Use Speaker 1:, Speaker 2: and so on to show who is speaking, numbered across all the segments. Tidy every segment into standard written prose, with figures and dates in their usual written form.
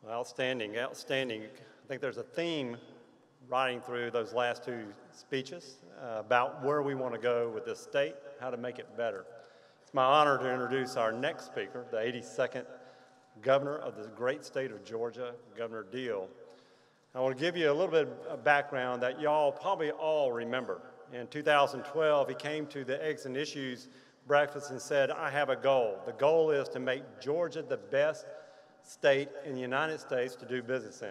Speaker 1: Outstanding, outstanding. I think there's a theme riding through those last two speeches about where we want to go with this state, how to make it better. It's my honor to introduce our next speaker, the 82nd Governor of the great state of Georgia, Governor Deal. I want to give you a little bit of background that y'all probably all remember. In 2012, he came to the Eggs and Issues breakfast and said, I have a goal. The goal is to make Georgia the best state in the United States to do business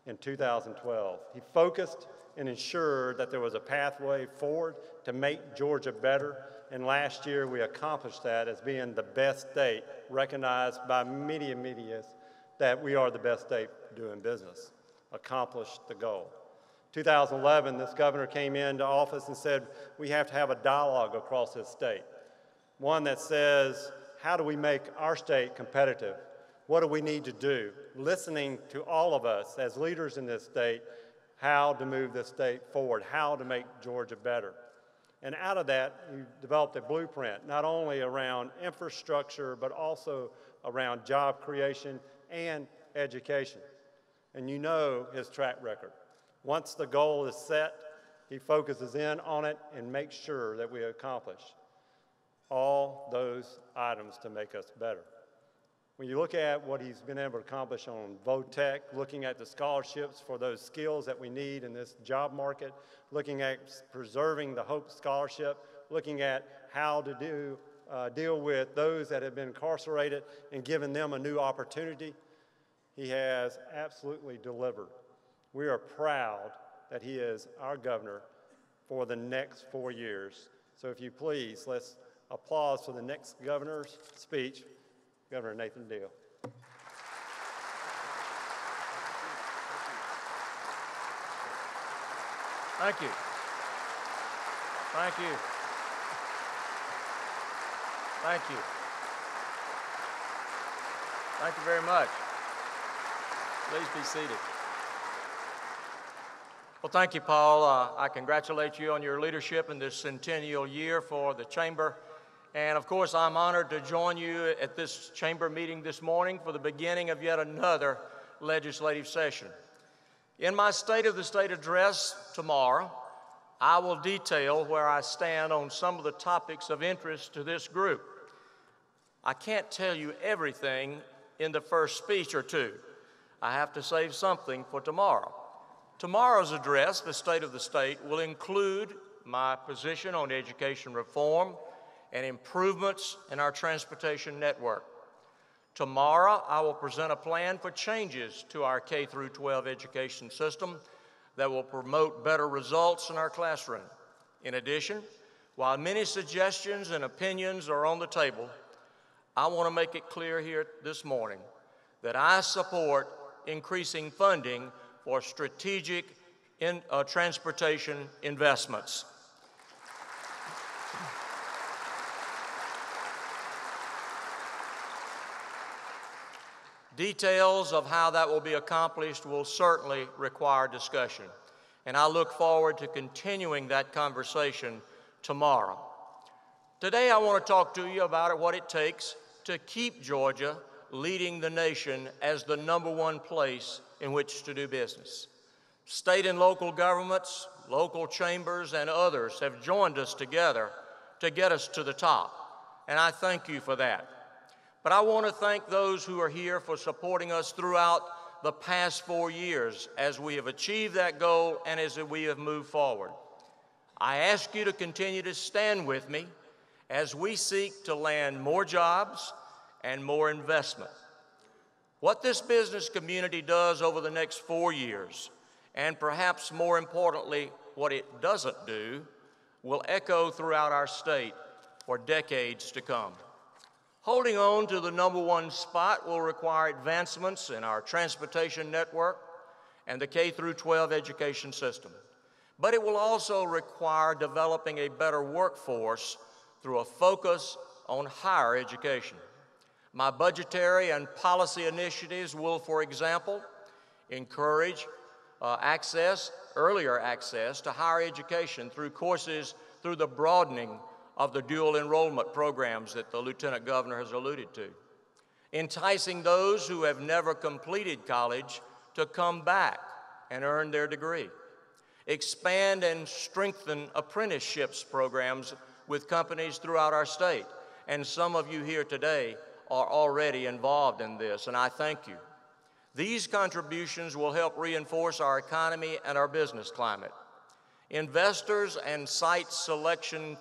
Speaker 1: in 2012. He focused and ensured that there was a pathway forward to make Georgia better, and last year we accomplished that as being the best state, recognized by media that we are the best state doing business. Accomplished the goal. 2011, this governor came into office and said, we have to have a dialogue across this state. One that says, how do we make our state competitive? What do we need to do? Listening to all of us as leaders in this state, how to move this state forward, how to make Georgia better. And out of that, you developed a blueprint, not only around infrastructure, but also around job creation and education. And you know his track record. Once the goal is set, he focuses in on it and makes sure that we accomplish all those items to make us better. When you look at what he's been able to accomplish on VOTEC, looking at the scholarships for those skills that we need in this job market, looking at preserving the HOPE scholarship, looking at how to deal with those that have been incarcerated and giving them a new opportunity, he has absolutely delivered. We are proud that he is our governor for the next 4 years. So if you please, let's applause for the next governor's speech, Governor Nathan Deal.
Speaker 2: Thank you. Thank you. Thank you. Thank you very much. Please be seated. Well, thank you, Paul. I congratulate you on your leadership in this centennial year for the Chamber. And of course, I'm honored to join you at this Chamber meeting this morning for the beginning of yet another legislative session. In my State of the State address tomorrow, I will detail where I stand on some of the topics of interest to this group. I can't tell you everything in the first speech or two. I have to save something for tomorrow. Tomorrow's address, the State of the State, will include my position on education reform and improvements in our transportation network. Tomorrow, I will present a plan for changes to our K-12 education system that will promote better results in our classroom. In addition, while many suggestions and opinions are on the table, I want to make it clear here this morning that I support increasing funding for strategic transportation investments. Details of how that will be accomplished will certainly require discussion, and I look forward to continuing that conversation tomorrow. Today, I want to talk to you about what it takes to keep Georgia leading the nation as the #1 place in which to do business. State and local governments, local chambers, and others have joined us together to get us to the top, and I thank you for that. But I want to thank those who are here for supporting us throughout the past 4 years as we have achieved that goal and as we have moved forward. I ask you to continue to stand with me as we seek to land more jobs and more investment. What this business community does over the next 4 years, and perhaps more importantly, what it doesn't do, will echo throughout our state for decades to come. Holding on to the #1 spot will require advancements in our transportation network and the K-12 education system. But it will also require developing a better workforce through a focus on higher education. My budgetary and policy initiatives will, for example, encourage earlier access to higher education through courses through the broadening of the dual enrollment programs that the Lieutenant Governor has alluded to. enticing those who have never completed college to come back and earn their degree, expand and strengthen apprenticeships programs with companies throughout our state. And some of you here today are already involved in this, and I thank you. These contributions will help reinforce our economy and our business climate. Investors and site selectors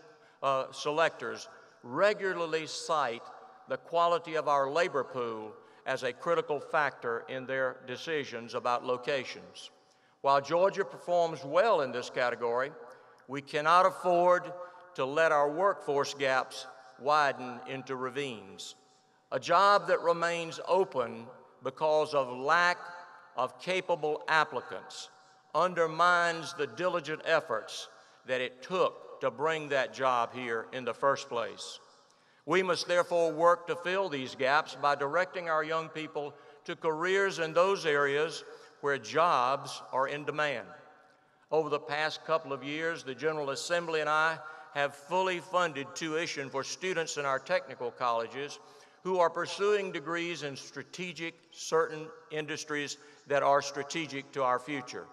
Speaker 2: regularly cite the quality of our labor pool as a critical factor in their decisions about locations. While Georgia performs well in this category, we cannot afford to let our workforce gaps widen into ravines. A job that remains open because of lack of capable applicants undermines the diligent efforts that it took to bring that job here in the first place. We must therefore work to fill these gaps by directing our young people to careers in those areas where jobs are in demand. Over the past couple of years, the General Assembly and I have fully funded tuition for students in our technical colleges who are pursuing degrees in certain industries that are strategic to our future.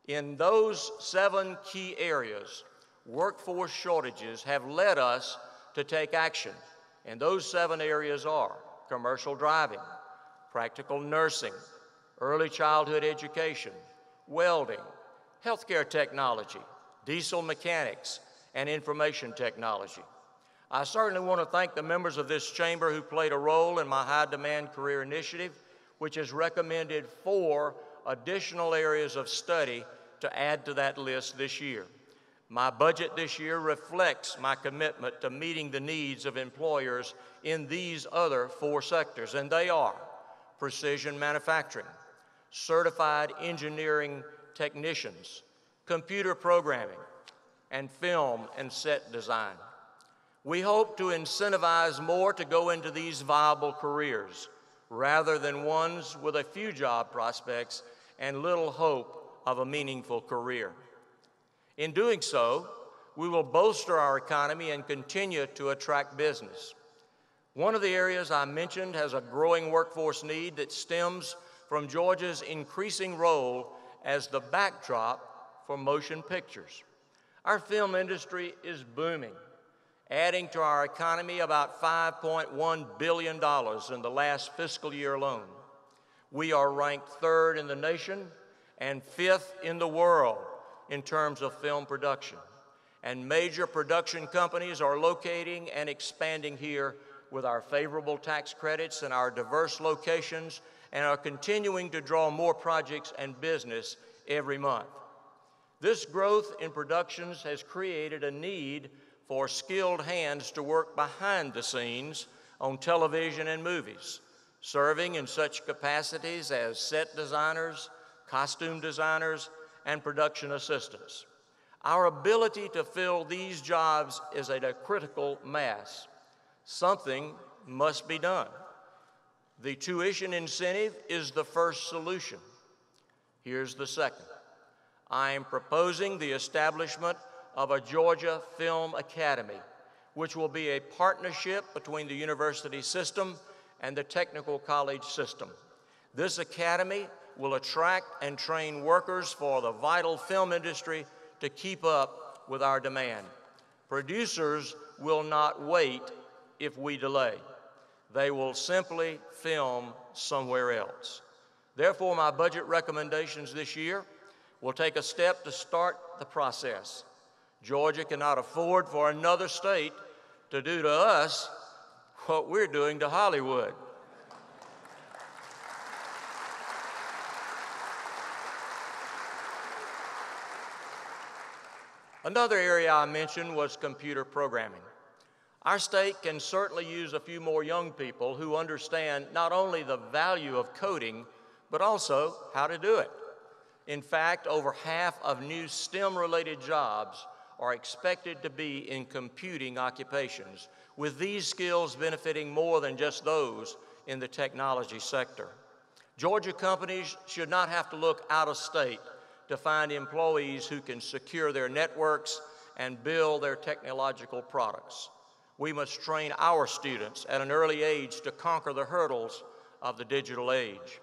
Speaker 2: In those 7 key areas, workforce shortages have led us to take action. And those 7 areas are commercial driving, practical nursing, early childhood education, welding, healthcare technology, diesel mechanics, and information technology. I certainly want to thank the members of this chamber who played a role in my High Demand Career Initiative, which has recommended 4 additional areas of study to add to that list this year. My budget this year reflects my commitment to meeting the needs of employers in these other 4 sectors, and they are precision manufacturing, certified engineering technicians, computer programming, and film and set design. We hope to incentivize more to go into these viable careers rather than ones with a few job prospects and little hope of a meaningful career. In doing so, we will bolster our economy and continue to attract business. One of the areas I mentioned has a growing workforce need that stems from Georgia's increasing role as the backdrop for motion pictures. Our film industry is booming, adding to our economy about $5.1 billion in the last fiscal year alone. We are ranked 3rd in the nation and 5th in the world in terms of film production. And major production companies are locating and expanding here with our favorable tax credits and our diverse locations, and are continuing to draw more projects and business every month. This growth in productions has created a need for skilled hands to work behind the scenes on television and movies, serving in such capacities as set designers, costume designers, and production assistants. Our ability to fill these jobs is at a critical mass. Something must be done. The tuition incentive is the first solution. Here's the second. I am proposing the establishment of a Georgia Film Academy, which will be a partnership between the university system and the technical college system. This academy will attract and train workers for the vital film industry to keep up with our demand. Producers will not wait if we delay. They will simply film somewhere else. Therefore, my budget recommendations this year will take a step to start the process. Georgia cannot afford for another state to do to us what we're doing to Hollywood. Another area I mentioned was computer programming. Our state can certainly use a few more young people who understand not only the value of coding, but also how to do it. In fact, over half of new STEM-related jobs are expected to be in computing occupations, with these skills benefiting more than just those in the technology sector. Georgia companies should not have to look out of state to find employees who can secure their networks and build their technological products. We must train our students at an early age to conquer the hurdles of the digital age.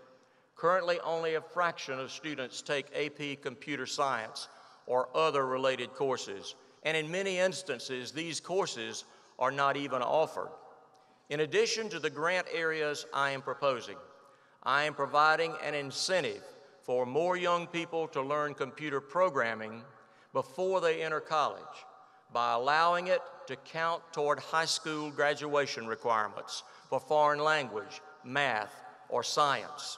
Speaker 2: Currently, only a fraction of students take AP Computer Science or other related courses, and in many instances, these courses are not even offered. In addition to the grant areas I am proposing, I am providing an incentive for more young people to learn computer programming before they enter college by allowing it to count toward high school graduation requirements for foreign language, math, or science.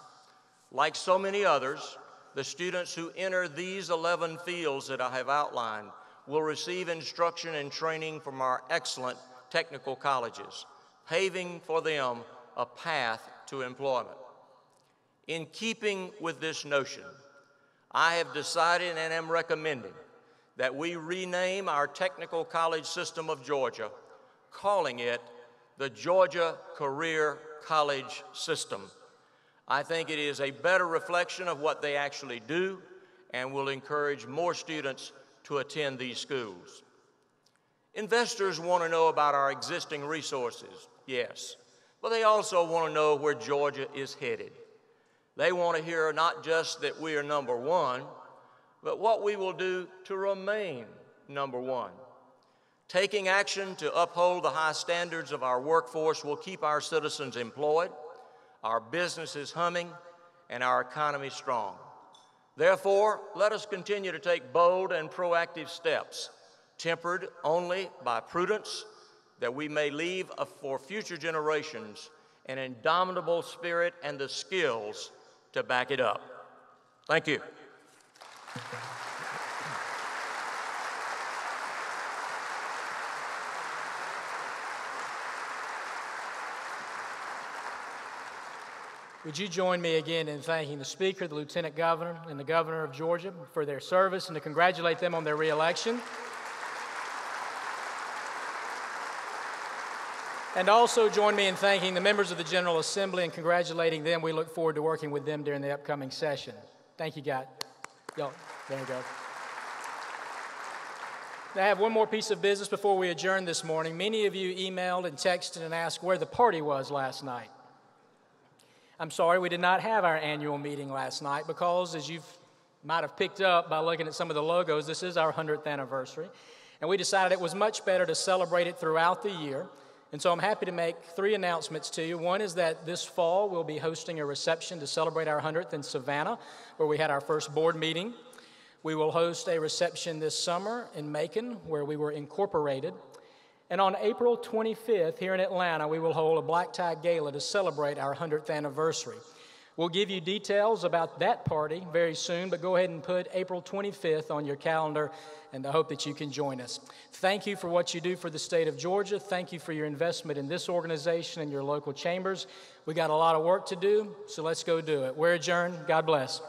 Speaker 2: Like so many others, the students who enter these 11 fields that I have outlined will receive instruction and training from our excellent technical colleges, paving for them a path to employment. In keeping with this notion, I have decided and am recommending that we rename our technical college system of Georgia, calling it the Georgia Career College System. I think it is a better reflection of what they actually do and will encourage more students to attend these schools. Investors want to know about our existing resources, yes, but they also want to know where Georgia is headed. They want to hear not just that we are number one, but what we will do to remain number one. Taking action to uphold the high standards of our workforce will keep our citizens employed, our businesses humming, and our economy strong. Therefore, let us continue to take bold and proactive steps, tempered only by prudence, that we may leave for future generations an indomitable spirit and the skills to back it up. Thank you.
Speaker 3: Would you join me again in thanking the Speaker, the Lieutenant Governor, and the Governor of Georgia for their service and to congratulate them on their reelection? And also join me in thanking the members of the General Assembly and congratulating them. We look forward to working with them during the upcoming session. Thank you, guys. Yo, there you go. I have one more piece of business before we adjourn this morning. Many of you emailed and texted and asked where the party was last night. I'm sorry we did not have our annual meeting last night because, as you might have picked up by looking at some of the logos, this is our 100th anniversary. And we decided it was much better to celebrate it throughout the year. And so I'm happy to make 3 announcements to you. One is that this fall we'll be hosting a reception to celebrate our 100th in Savannah, where we had our first board meeting. We will host a reception this summer in Macon, where we were incorporated. And on April 25th, here in Atlanta, we will hold a black tie gala to celebrate our 100th anniversary. We'll give you details about that party very soon, but go ahead and put April 25th on your calendar, and I hope that you can join us. Thank you for what you do for the state of Georgia. Thank you for your investment in this organization and your local chambers. We got a lot of work to do, so let's go do it. We're adjourned. God bless.